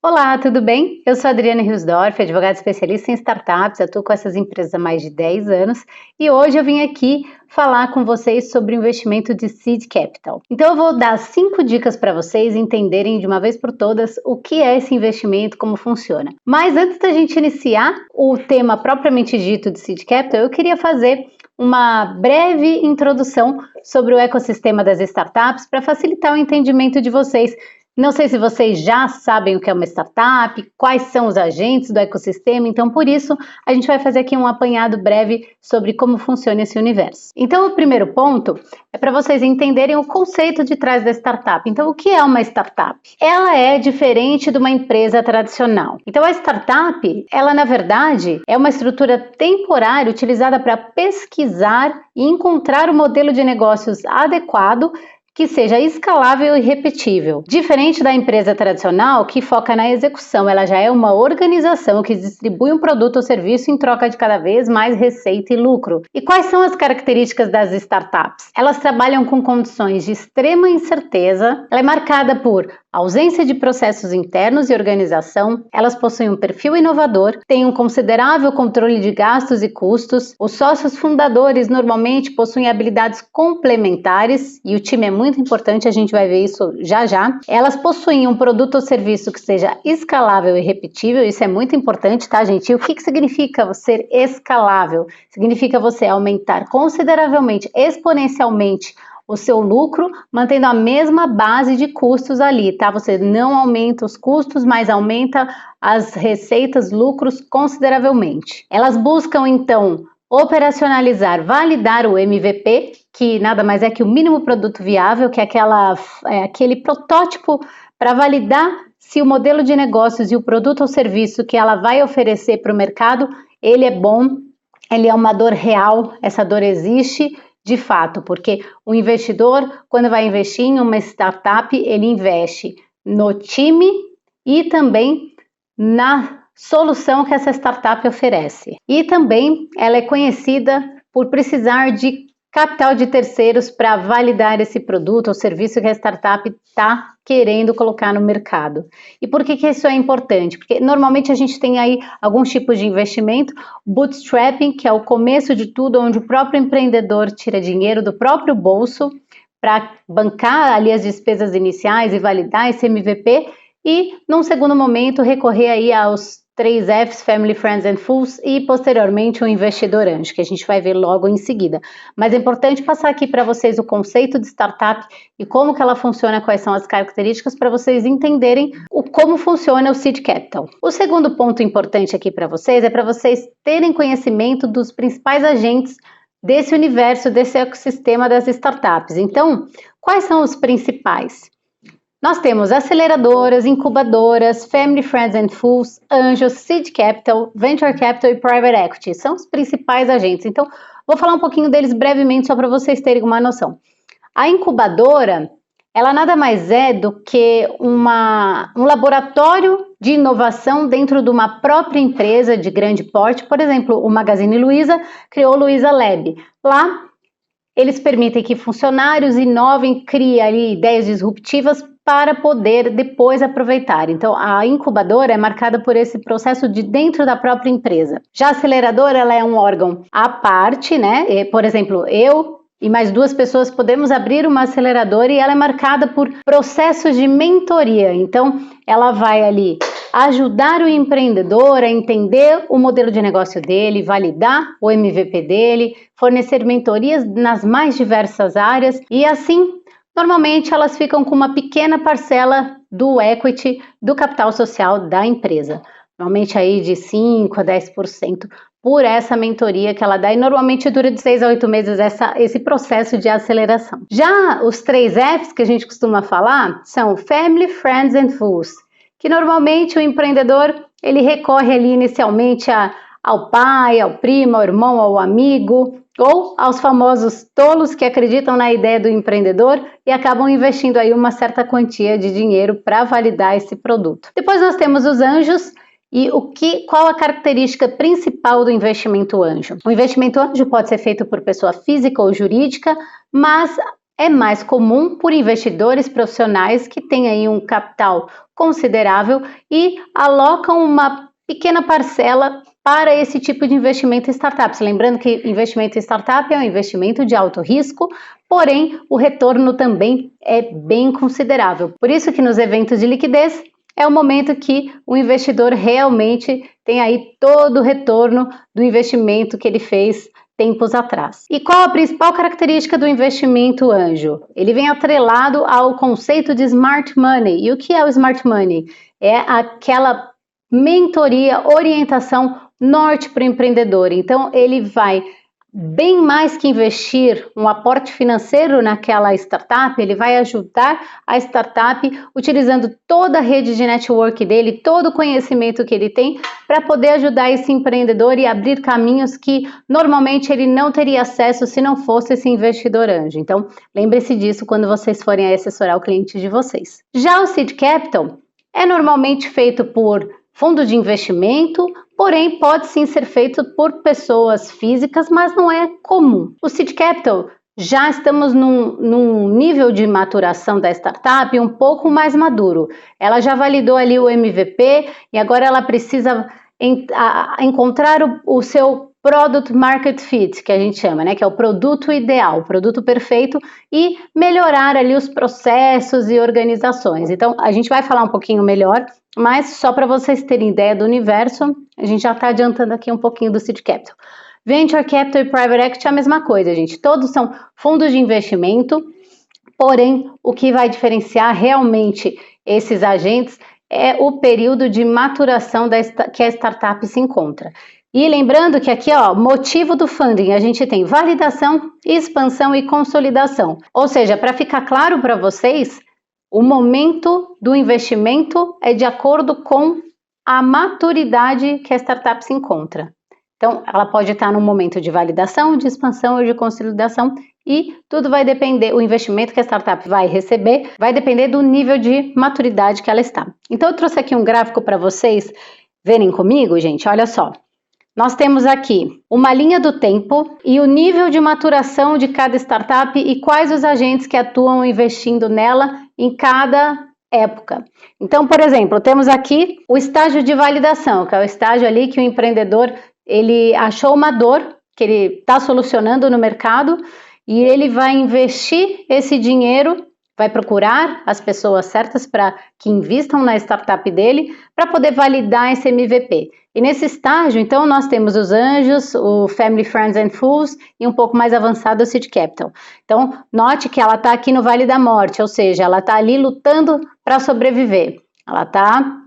Olá, tudo bem? Eu sou a Adriana Riosdorf, advogada especialista em startups, atuo com essas empresas há mais de 10 anos e hoje eu vim aqui falar com vocês sobre o investimento de Seed Capital. Então eu vou dar 5 dicas para vocês entenderem de uma vez por todas o que é esse investimento, como funciona. Mas antes da gente iniciar o tema propriamente dito de Seed Capital, eu queria fazer uma breve introdução sobre o ecossistema das startups para facilitar o entendimento de vocês. Não sei se vocês já sabem o que é uma startup, quais são os agentes do ecossistema, então por isso a gente vai fazer aqui um apanhado breve sobre como funciona esse universo. Então o primeiro ponto é para vocês entenderem o conceito de trás da startup. Então o que é uma startup? Ela é diferente de uma empresa tradicional. Então a startup, ela na verdade é uma estrutura temporária utilizada para pesquisar e encontrar o modelo de negócios adequado que seja escalável e repetível. Diferente da empresa tradicional, que foca na execução, ela já é uma organização que distribui um produto ou serviço em troca de cada vez mais receita e lucro. E quais são as características das startups? Elas trabalham com condições de extrema incerteza, ela é marcada por ausência de processos internos e organização, elas possuem um perfil inovador, têm um considerável controle de gastos e custos, os sócios fundadores normalmente possuem habilidades complementares e o time é muito importante, a gente vai ver isso já já. Elas possuem um produto ou serviço que seja escalável e repetível, isso é muito importante, tá, gente? E o que significa ser escalável? Significa você aumentar consideravelmente, exponencialmente o seu lucro, mantendo a mesma base de custos ali, tá? Você não aumenta os custos, mas aumenta as receitas, lucros consideravelmente. Elas buscam, então, operacionalizar, validar o MVP, que nada mais é que o mínimo produto viável, que é aquele protótipo para validar se o modelo de negócios e o produto ou serviço que ela vai oferecer para o mercado, ele é bom, ele é uma dor real, essa dor existe de fato, porque o investidor, quando vai investir em uma startup, ele investe no time e também na solução que essa startup oferece. E também ela é conhecida por precisar de capital de terceiros para validar esse produto ou serviço que a startup está querendo colocar no mercado. E por que isso é importante? Porque normalmente a gente tem aí alguns tipos de investimento, bootstrapping, que é o começo de tudo, onde o próprio empreendedor tira dinheiro do próprio bolso para bancar ali as despesas iniciais e validar esse MVP, e num segundo momento recorrer aí aos 3 Fs, Family, Friends and Fools, e posteriormente o investidor anjo, que a gente vai ver logo em seguida. Mas é importante passar aqui para vocês o conceito de startup e como que ela funciona, quais são as características, para vocês entenderem como funciona o Seed Capital. O segundo ponto importante aqui para vocês é para vocês terem conhecimento dos principais agentes desse universo, desse ecossistema das startups. Então, quais são os principais? Nós temos aceleradoras, incubadoras, Family, Friends and Fools, anjos, Seed Capital, Venture Capital e Private Equity. São os principais agentes. Então, vou falar um pouquinho deles brevemente só para vocês terem uma noção. A incubadora, ela nada mais é do que um laboratório de inovação dentro de uma própria empresa de grande porte. Por exemplo, o Magazine Luiza criou o Luiza Lab. Lá, eles permitem que funcionários inovem, criem ali ideias disruptivas para poder depois aproveitar. Então, a incubadora é marcada por esse processo de dentro da própria empresa. Já a aceleradora, ela é um órgão à parte, né? Por exemplo, eu e mais 2 pessoas podemos abrir uma aceleradora e ela é marcada por processos de mentoria. Então, ela vai ali ajudar o empreendedor a entender o modelo de negócio dele, validar o MVP dele, fornecer mentorias nas mais diversas áreas e assim, normalmente elas ficam com uma pequena parcela do equity, do capital social da empresa. Normalmente aí de 5 a 10% por essa mentoria que ela dá e normalmente dura de 6 a 8 meses esse processo de aceleração. Já os 3 Fs que a gente costuma falar são Family, Friends and Fools, que normalmente o empreendedor ele recorre ali inicialmente ao pai, ao primo, ao irmão, ao amigo ou aos famosos tolos que acreditam na ideia do empreendedor e acabam investindo aí uma certa quantia de dinheiro para validar esse produto. Depois nós temos os anjos. E qual a característica principal do investimento anjo? O investimento anjo pode ser feito por pessoa física ou jurídica, mas é mais comum por investidores profissionais que têm aí um capital considerável e alocam uma pequena parcela para esse tipo de investimento em startups. Lembrando que investimento em startup é um investimento de alto risco, porém o retorno também é bem considerável. Por isso que nos eventos de liquidez é o momento que o investidor realmente tem aí todo o retorno do investimento que ele fez tempos atrás. E qual a principal característica do investimento anjo? Ele vem atrelado ao conceito de smart money. E o que é o smart money? É aquela mentoria, orientação norte para o empreendedor. Então, ele vai bem mais que investir um aporte financeiro naquela startup, ele vai ajudar a startup utilizando toda a rede de network dele, todo o conhecimento que ele tem para poder ajudar esse empreendedor e abrir caminhos que normalmente ele não teria acesso se não fosse esse investidor anjo. Então, lembre-se disso quando vocês forem assessorar o cliente de vocês. Já o Seed Capital é normalmente feito por fundo de investimento, porém pode sim ser feito por pessoas físicas, mas não é comum. O Seed Capital já estamos num nível de maturação da startup um pouco mais maduro. Ela já validou ali o MVP e agora ela precisa encontrar o seu Product Market Fit, que a gente chama, né? Que é o produto ideal, o produto perfeito, e melhorar ali os processos e organizações. Então, a gente vai falar um pouquinho melhor, mas só para vocês terem ideia do universo, a gente já está adiantando aqui um pouquinho do Seed Capital. Venture Capital e Private Equity é a mesma coisa, gente. Todos são fundos de investimento, porém, o que vai diferenciar realmente esses agentes é o período de maturação que a startup se encontra. E lembrando que aqui, ó, motivo do funding, a gente tem validação, expansão e consolidação. Ou seja, para ficar claro para vocês, o momento do investimento é de acordo com a maturidade que a startup se encontra. Então, ela pode estar no momento de validação, de expansão ou de consolidação e tudo vai depender, o investimento que a startup vai receber vai depender do nível de maturidade que ela está. Então, eu trouxe aqui um gráfico para vocês verem comigo, gente, olha só. Nós temos aqui uma linha do tempo e o nível de maturação de cada startup e quais os agentes que atuam investindo nela em cada época. Então, por exemplo, temos aqui o estágio de validação, que é o estágio ali que o empreendedor ele achou uma dor que ele está solucionando no mercado e ele vai investir esse dinheiro, vai procurar as pessoas certas para que investam na startup dele para poder validar esse MVP. E nesse estágio, então, nós temos os anjos, o Family, Friends and Fools e um pouco mais avançado o Seed Capital. Então, note que ela está aqui no Vale da Morte, ou seja, ela está ali lutando para sobreviver. Ela está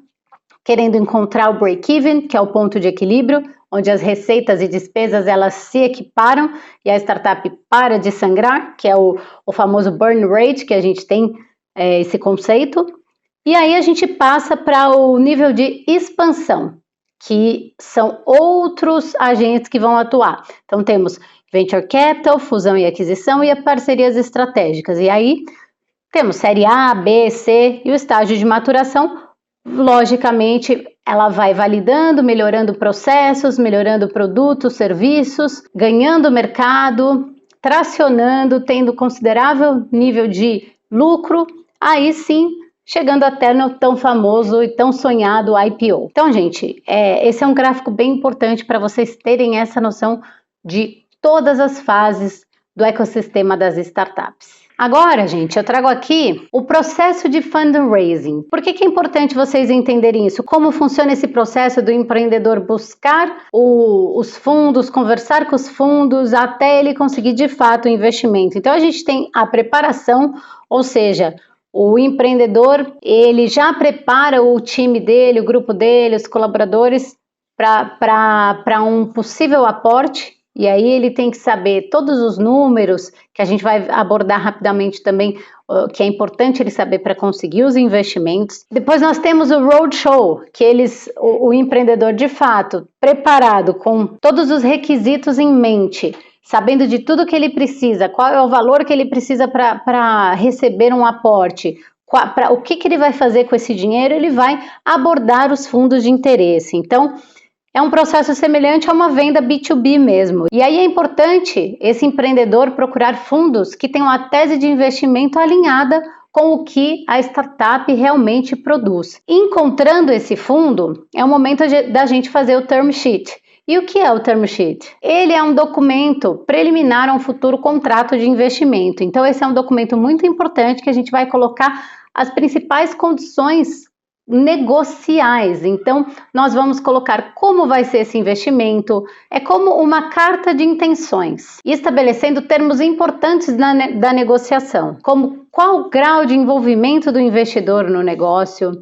querendo encontrar o break-even, que é o ponto de equilíbrio, onde as receitas e despesas elas se equiparam e a startup para de sangrar, que é o famoso burn rate, que a gente tem esse conceito. E aí a gente passa para o nível de expansão, que são outros agentes que vão atuar. Então temos Venture Capital, fusão e aquisição e parcerias estratégicas. E aí temos série A, B, C e o estágio de maturação. Logicamente, ela vai validando, melhorando processos, melhorando produtos, serviços, ganhando mercado, tracionando, tendo considerável nível de lucro, aí sim, chegando até no tão famoso e tão sonhado IPO. Então, gente, esse é um gráfico bem importante para vocês terem essa noção de todas as fases do ecossistema das startups. Agora, gente, eu trago aqui o processo de fundraising. Por que é importante vocês entenderem isso? Como funciona esse processo do empreendedor buscar os fundos, conversar com os fundos, até ele conseguir de fato o investimento. Então, a gente tem a preparação, ou seja, o empreendedor, ele já prepara o time dele, o grupo dele, os colaboradores para um possível aporte. E aí ele tem que saber todos os números, que a gente vai abordar rapidamente também, que é importante ele saber para conseguir os investimentos. Depois nós temos o roadshow, que o empreendedor de fato, preparado com todos os requisitos em mente, sabendo de tudo que ele precisa, qual é o valor que ele precisa para receber um aporte, o que ele vai fazer com esse dinheiro, ele vai abordar os fundos de interesse. Então, é um processo semelhante a uma venda B2B mesmo. E aí é importante esse empreendedor procurar fundos que tenham a tese de investimento alinhada com o que a startup realmente produz. Encontrando esse fundo, é o momento da gente fazer o term sheet. E o que é o term sheet? Ele é um documento preliminar a um futuro contrato de investimento. Então, esse é um documento muito importante que a gente vai colocar as principais condições negociais. Então, nós vamos colocar como vai ser esse investimento, é como uma carta de intenções, estabelecendo termos importantes da negociação, como qual o grau de envolvimento do investidor no negócio,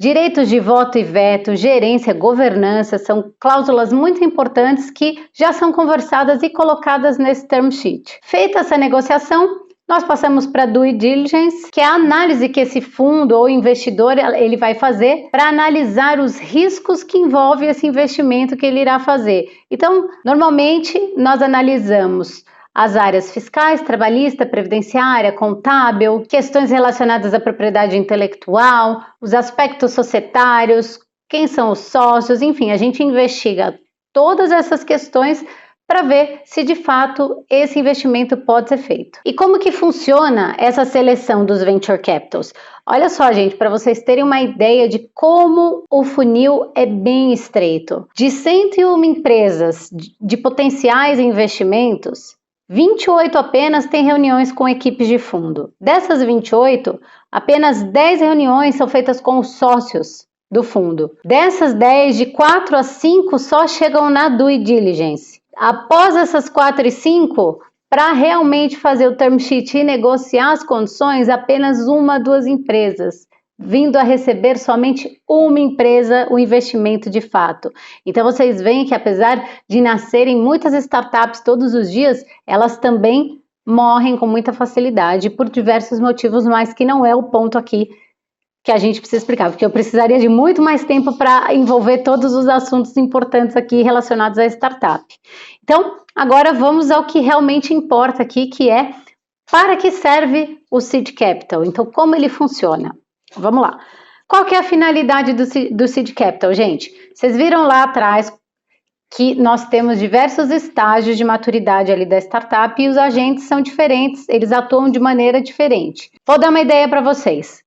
direitos de voto e veto, gerência, governança, são cláusulas muito importantes que já são conversadas e colocadas nesse term sheet. Feita essa negociação, nós passamos para a due diligence, que é a análise que esse fundo ou investidor ele vai fazer para analisar os riscos que envolve esse investimento que ele irá fazer. Então, normalmente, nós analisamos as áreas fiscais, trabalhista, previdenciária, contábil, questões relacionadas à propriedade intelectual, os aspectos societários, quem são os sócios, enfim, a gente investiga todas essas questões para ver se de fato esse investimento pode ser feito. E como que funciona essa seleção dos venture capitals? Olha só, gente, para vocês terem uma ideia de como o funil é bem estreito. De 101 empresas de potenciais investimentos, 28 apenas têm reuniões com equipes de fundo. Dessas 28, apenas 10 reuniões são feitas com os sócios do fundo. Dessas 10, de 4 a 5 só chegam na due diligence. Após essas 4 e 5, para realmente fazer o term sheet e negociar as condições, apenas 1 a 2 empresas, vindo a receber somente uma empresa o investimento de fato. Então vocês veem que apesar de nascerem muitas startups todos os dias, elas também morrem com muita facilidade por diversos motivos, mas que não é o ponto aqui que a gente precisa explicar, porque eu precisaria de muito mais tempo para envolver todos os assuntos importantes aqui relacionados à startup. Então, agora vamos ao que realmente importa aqui, que é para que serve o Seed Capital. Então, como ele funciona? Vamos lá. Qual que é a finalidade do Seed Capital, gente? Vocês viram lá atrás que nós temos diversos estágios de maturidade ali da startup e os agentes são diferentes, eles atuam de maneira diferente. Vou dar uma ideia para vocês.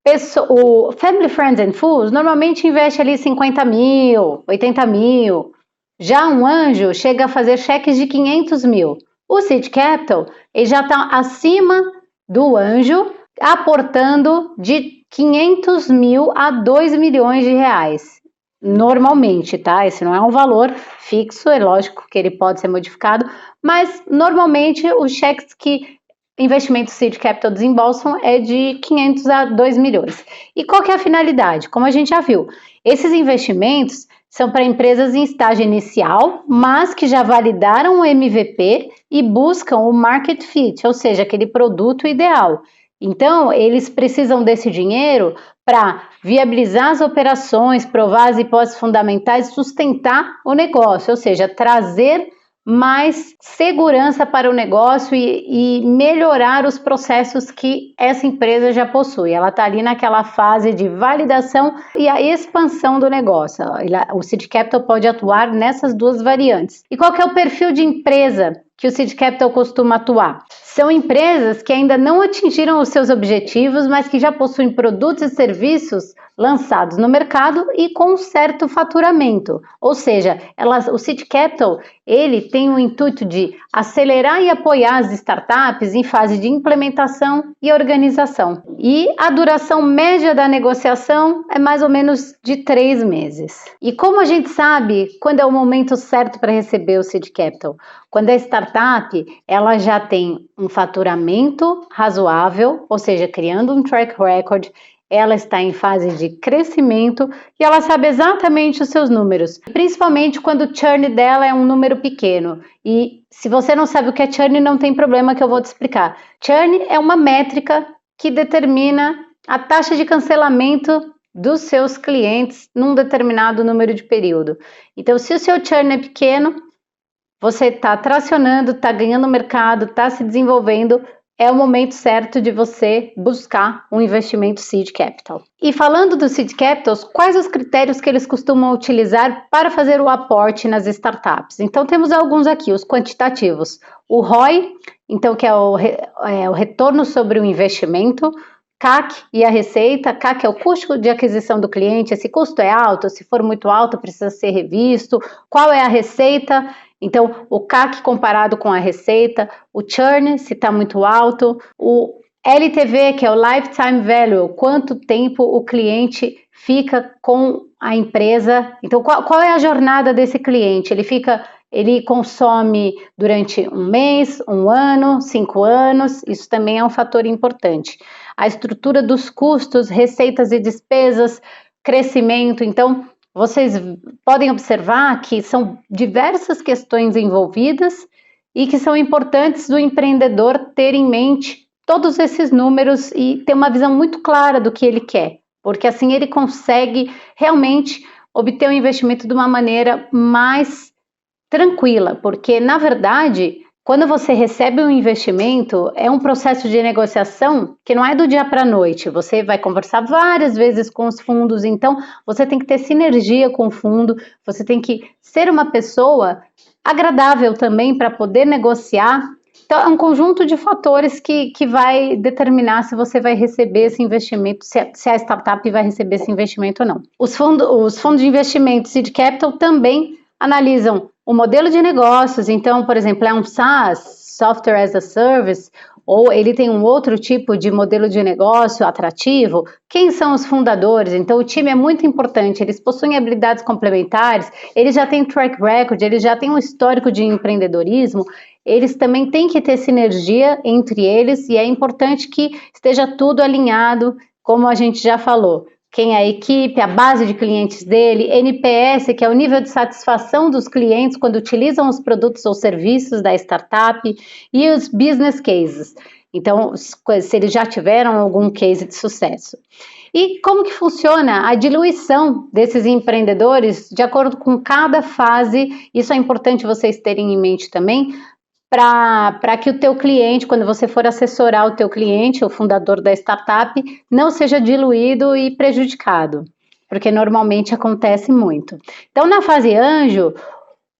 O Family, Friends and Fools normalmente investe ali 50 mil, 80 mil. Já um anjo chega a fazer cheques de 500 mil. O Seed Capital ele já está acima do anjo, aportando de 500 mil a 2 milhões de reais. Normalmente, tá? Esse não é um valor fixo, é lógico que ele pode ser modificado, mas normalmente os cheques que investimentos Seed Capital desembolsam é de 500 a 2 milhões. E qual que é a finalidade? Como a gente já viu, esses investimentos são para empresas em estágio inicial, mas que já validaram o MVP e buscam o market fit, ou seja, aquele produto ideal. Então, eles precisam desse dinheiro para viabilizar as operações, provar as hipóteses fundamentais, sustentar o negócio, ou seja, trazer mais segurança para o negócio e melhorar os processos que essa empresa já possui. Ela está ali naquela fase de validação e a expansão do negócio. O Seed Capital pode atuar nessas duas variantes. E qual que é o perfil de empresa que o Seed Capital costuma atuar? São empresas que ainda não atingiram os seus objetivos, mas que já possuem produtos e serviços lançados no mercado e com um certo faturamento. Ou seja, o Seed Capital ele tem o intuito de acelerar e apoiar as startups em fase de implementação e organização. E a duração média da negociação é mais ou menos de 3 meses. E como a gente sabe quando é o momento certo para receber o Seed Capital? Quando a startup ela já tem um faturamento razoável, ou seja, criando um track record, ela está em fase de crescimento e ela sabe exatamente os seus números, principalmente quando o churn dela é um número pequeno. E se você não sabe o que é churn, não tem problema que eu vou te explicar. Churn é uma métrica que determina a taxa de cancelamento dos seus clientes num determinado número de período. Então, se o seu churn é pequeno, você está tracionando, está ganhando mercado, está se desenvolvendo, é o momento certo de você buscar um investimento Seed Capital. E falando dos Seed Capitals, quais os critérios que eles costumam utilizar para fazer o aporte nas startups? Então temos alguns aqui, os quantitativos. O ROI, então que é o retorno sobre o investimento, CAC e a receita. CAC é o custo de aquisição do cliente, esse custo é alto, se for muito alto precisa ser revisto. Qual é a receita? Então, o CAC comparado com a receita, o churn, se está muito alto, o LTV, que é o Lifetime Value, quanto tempo o cliente fica com a empresa. Então, qual é a jornada desse cliente? Ele consome durante um mês, um ano, 5 anos, isso também é um fator importante. A estrutura dos custos, receitas e despesas, crescimento, então vocês podem observar que são diversas questões envolvidas e que são importantes do empreendedor ter em mente todos esses números e ter uma visão muito clara do que ele quer, porque assim ele consegue realmente obter um investimento de uma maneira mais tranquila, porque na verdade, quando você recebe um investimento, é um processo de negociação que não é do dia para a noite. Você vai conversar várias vezes com os fundos, então você tem que ter sinergia com o fundo, você tem que ser uma pessoa agradável também para poder negociar. Então, é um conjunto de fatores que vai determinar se você vai receber esse investimento, se a startup vai receber esse investimento ou não. Os fundos de investimento Seed Capital também analisam o modelo de negócios, então, por exemplo, é um SaaS, Software as a Service, ou ele tem um outro tipo de modelo de negócio atrativo. Quem são os fundadores? Então, o time é muito importante, eles possuem habilidades complementares, eles já têm track record, eles já têm um histórico de empreendedorismo, eles também têm que ter sinergia entre eles e é importante que esteja tudo alinhado, como a gente já falou. Quem é a equipe, a base de clientes dele, NPS, que é o nível de satisfação dos clientes quando utilizam os produtos ou serviços da startup, e os business cases. Então, se eles já tiveram algum case de sucesso. E como que funciona a diluição desses empreendedores de acordo com cada fase? Isso é importante vocês terem em mente também, para que o teu cliente, quando você for assessorar o teu cliente, o fundador da startup, não seja diluído e prejudicado, porque normalmente acontece muito. Então, na fase anjo,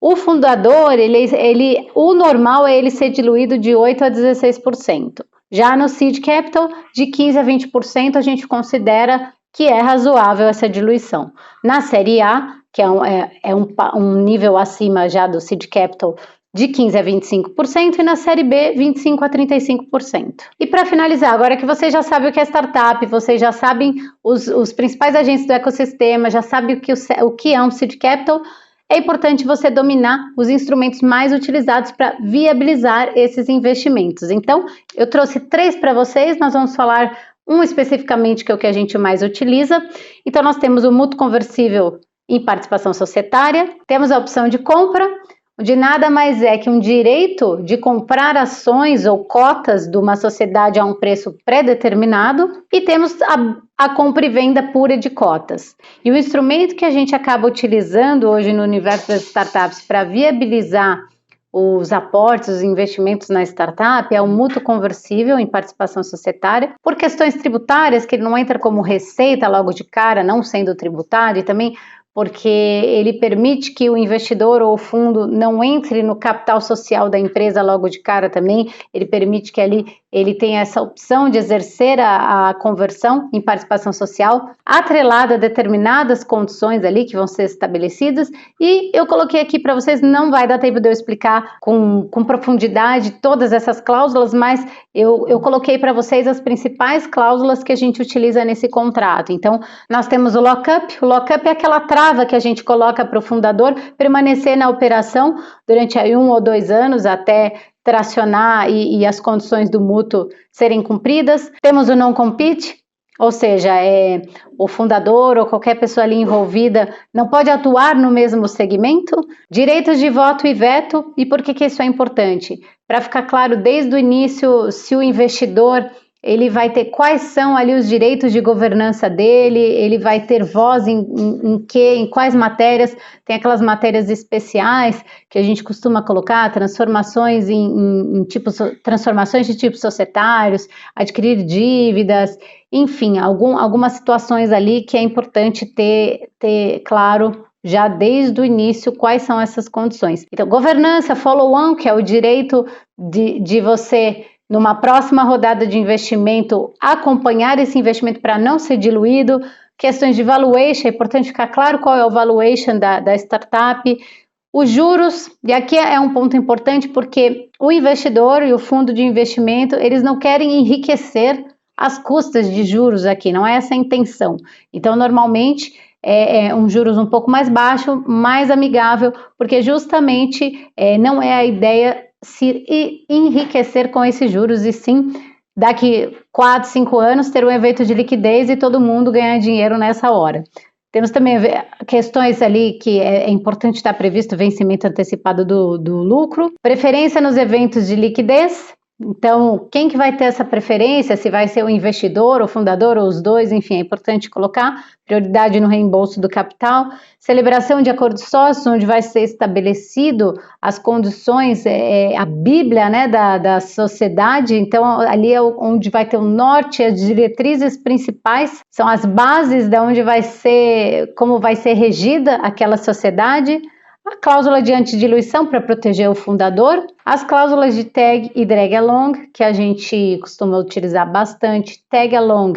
o fundador, o normal é ele ser diluído de 8% a 16%. Já no Seed Capital, de 15% a 20%, a gente considera que é razoável essa diluição. Na série A, que é um nível acima já do Seed Capital, de 15% a 25%, e na série B, 25% a 35%. E para finalizar, agora que vocês já sabem o que é startup, vocês já sabem os principais agentes do ecossistema, já sabem o que é um Seed Capital, é importante você dominar os instrumentos mais utilizados para viabilizar esses investimentos. Então, eu trouxe 3 para vocês, nós vamos falar um especificamente que é o que a gente mais utiliza. Então, nós temos o mútuo conversível em participação societária, temos a opção de compra, onde nada mais é que um direito de comprar ações ou cotas de uma sociedade a um preço pré-determinado, e temos a compra e venda pura de cotas. E o instrumento que a gente acaba utilizando hoje no universo das startups para viabilizar os aportes, os investimentos na startup é o mútuo conversível em participação societária, por questões tributárias, que ele não entra como receita logo de cara, não sendo tributário, e também porque ele permite que o investidor ou o fundo não entre no capital social da empresa logo de cara também, ele permite que ali ele tenha essa opção de exercer a conversão em participação social, atrelada a determinadas condições ali que vão ser estabelecidas, e eu coloquei aqui para vocês, não vai dar tempo de eu explicar com profundidade todas essas cláusulas, mas eu coloquei para vocês as principais cláusulas que a gente utiliza nesse contrato. Então, nós temos o lock-up é aquela trava que a gente coloca para o fundador permanecer na operação durante aí 1 ou 2 anos até tracionar e as condições do mútuo serem cumpridas. Temos o non-compete, ou seja, o fundador ou qualquer pessoa ali envolvida não pode atuar no mesmo segmento. Direitos de voto e veto. E por que isso é importante? Para ficar claro desde o início, se o investidor ele vai ter quais são ali os direitos de governança dele, ele vai ter voz em quais matérias, tem aquelas matérias especiais que a gente costuma colocar, transformações transformações de tipos societários, adquirir dívidas, enfim, algumas situações ali que é importante ter claro já desde o início quais são essas condições. Então, governança, follow-on, que é o direito de você, numa próxima rodada de investimento, acompanhar esse investimento para não ser diluído. Questões de valuation, é importante ficar claro qual é o valuation da startup. Os juros, e aqui é um ponto importante porque o investidor e o fundo de investimento, eles não querem enriquecer as custas de juros aqui, não é essa a intenção. Então, normalmente, é um juros um pouco mais baixo, mais amigável, porque justamente não é a ideia se enriquecer com esses juros, e sim, daqui 4, 5 anos, ter um evento de liquidez e todo mundo ganhar dinheiro nessa hora. Temos também questões ali que é importante estar previsto, vencimento antecipado do lucro, preferência nos eventos de liquidez. Então, quem que vai ter essa preferência? Se vai ser o investidor, o fundador ou os dois, enfim, é importante colocar prioridade no reembolso do capital. Celebração de acordo de sócios, onde vai ser estabelecido as condições, a bíblia, né, da sociedade. Então, ali é onde vai ter o norte, as diretrizes principais, são as bases de onde vai ser, como vai ser regida aquela sociedade. A cláusula de antidiluição para proteger o fundador, as cláusulas de tag e drag along, que a gente costuma utilizar bastante. Tag along,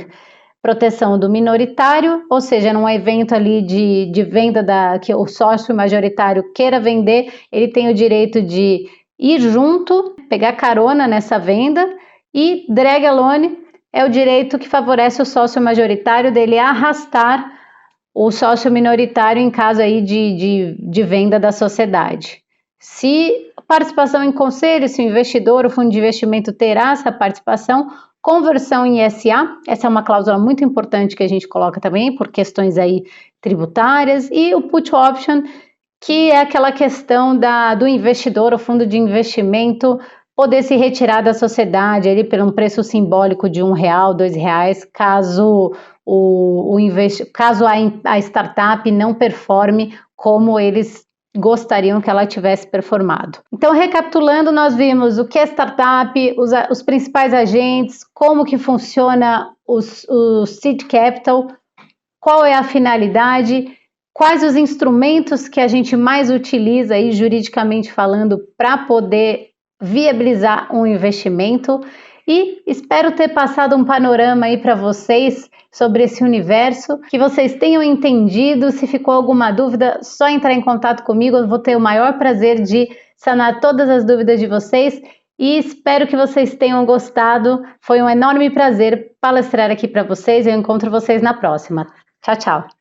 proteção do minoritário, ou seja, num evento ali de venda que o sócio majoritário queira vender, ele tem o direito de ir junto, pegar carona nessa venda. E drag along é o direito que favorece o sócio majoritário dele arrastar o sócio minoritário em caso aí de venda da sociedade. Se participação em conselho, se o investidor, o fundo de investimento terá essa participação, conversão em SA, essa é uma cláusula muito importante que a gente coloca também por questões aí tributárias, e o put option, que é aquela questão do investidor, o fundo de investimento, poder se retirar da sociedade ali por um preço simbólico de R$1, R$2, caso caso a startup não performe como eles gostariam que ela tivesse performado. Então, recapitulando, nós vimos o que é startup, os principais agentes, como que funciona o seed capital, qual é a finalidade, quais os instrumentos que a gente mais utiliza aí, juridicamente falando, para poder viabilizar um investimento. E espero ter passado um panorama aí para vocês sobre esse universo, que vocês tenham entendido. Se ficou alguma dúvida, só entrar em contato comigo, eu vou ter o maior prazer de sanar todas as dúvidas de vocês, e espero que vocês tenham gostado. Foi um enorme prazer palestrar aqui para vocês, eu encontro vocês na próxima. Tchau, tchau!